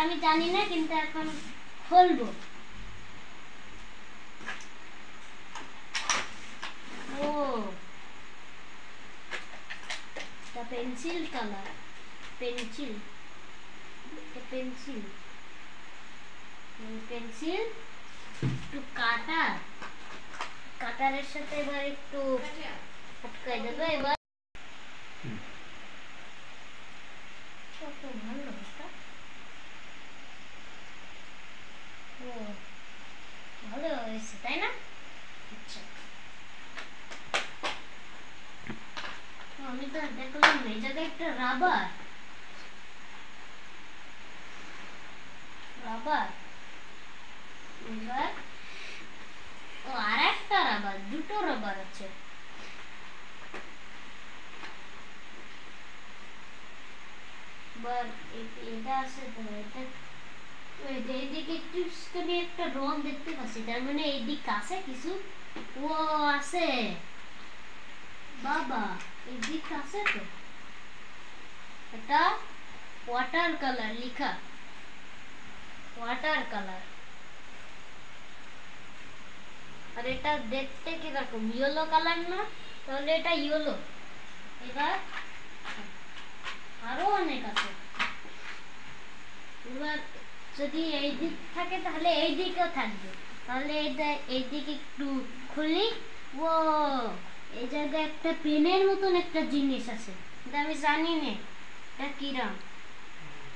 আমি জানি না, কিন্তু এখন খুলবো। ও এটা pencil colour, pencil pencil pencil একটু কাটারের সাথে এবার একটু আটকাই দেবো। এবার কত ভালো এটা, ও ভালো হয়েছে তাই না? আচ্ছা, আমি তো দেখলাম এই জায়গায় একটা রাবার এবার ও আর একটা রাবার, দুটো রাবার আছে। এবার এটা আছে তো, এটা এইদিকে একটুখানি একটা রং দেখতে পাচ্ছি, তার মানে এইদিক আছে কিছু। ও আছে বাবা, এইদিক আছে তো। এটা ওয়াটার কালার লেখা, ওয়াটার কালার। আর এটা দেখতে কিরকম, ইয়েলো কালার না? তাহলে এটা ইয়েলো। এবার আরো অনেক আছে। এবার যদি এই দিক থাকে তাহলে এই দিকেও থাকবে। তাহলে এটা এই দিকে একটু খুলি। ও এই জায়গায় একটা পেনের মতন একটা জিনিস আছে, এটা আমি জানি না এটা কিরম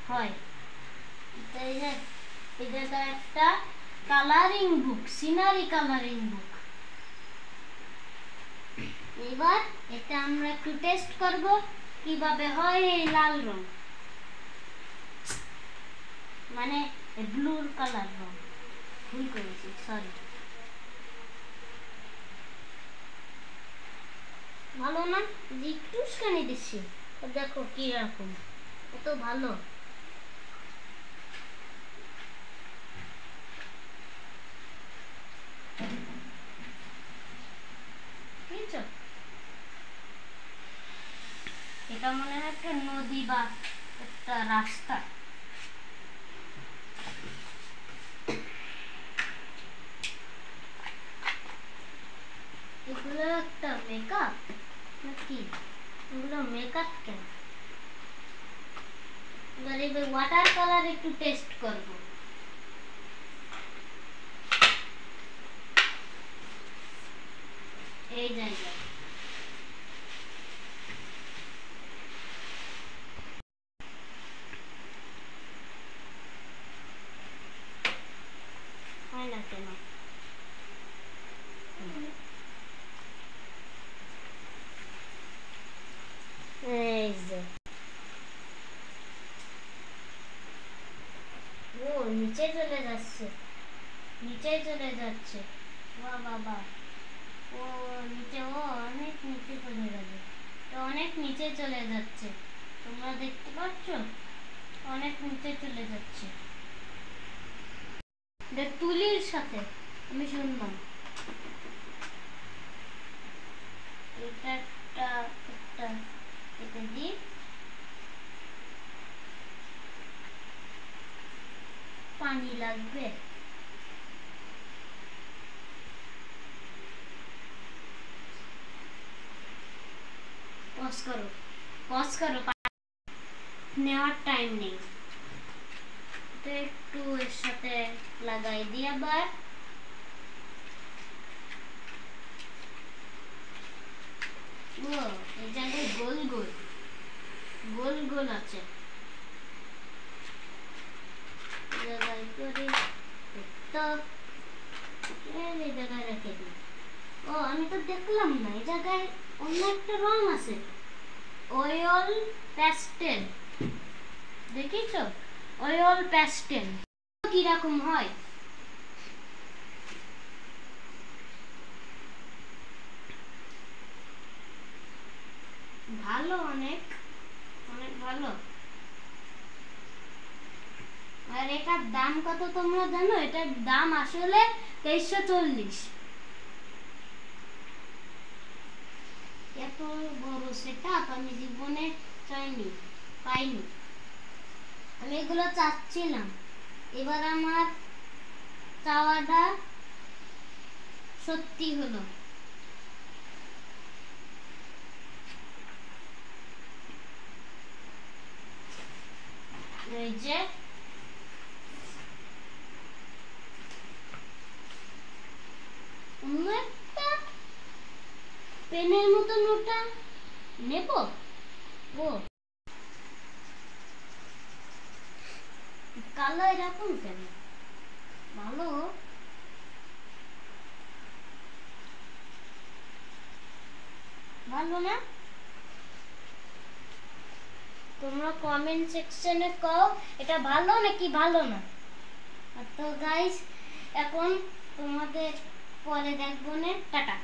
হয়। এই জায়গায় একটা কালারিং বুক, সিনারি কালারিং বুক। এবার এটা আমরা একটু টেস্ট করব কিভাবে হয় এই লাল রং, মানে ব্লুর কালার রং। ভুল করেছি, সরি। ভালো না? একটু স্ক্যানে দিচ্ছি, দেখো কি রকম, কত ভালো। এটা মনে হয় একটা নদী বা একটা রাস্তা। এগুলো একটা মেকআপ নাকি? এগুলো মেকআপ কেন? এবার এই ওয়াটার কালার একটু টেস্ট করব। এই জায়গায় হয় না কেন? এই যে ও নিচে চলে যাচ্ছে, নিচে চলে যাচ্ছে। বাহ বাবা, ও নিচে, ও অনেক নিচে চলে যাবে, তো অনেক নিচে চলে যাচ্ছে। তোমরা দেখতে পাচ্ছ অনেক নিচে চলে যাচ্ছে। তুলির সাথে আমি শুনলাম এটা একটা এটা দিই। পানি লাগবে, পজ করো, নেওয়ার টাইম নেই। এটা একটু এর সাথে লাগাই দিই। আবার ও এই জায়গায় গোল গোল গোল গোল আছে, জায়গায় করে তো এই জায়গায় রেখে দিই। ও আমি তো দেখলাম না, এই জায়গায় অন্য একটা রং আছে, অয়েল প্যাস্টেল। দেখিস অয়েল প্যাস্টেল কিরকম হয়? ভালো, অনেক অনেক ভালো। আর এটার দাম কত তোমরা জানো? এটার দাম আসলে 2340। এত বড় সেটআপ আমি জীবনে পাইনি। আমি এগুলো চাচ্ছিলাম, এবার আমার চাওয়াটা সত্যি হলো। এই যে অন্য একটা পেনের মতন ওটা নেব। ও কালো এরকম কেন? ভালো ভালো না? তোমরা কমেন্ট সেকশনে কও এটা ভালো নাকি ভালো না। তো গাইস এখন তোমাদের পরে দেখবো না, টাটা।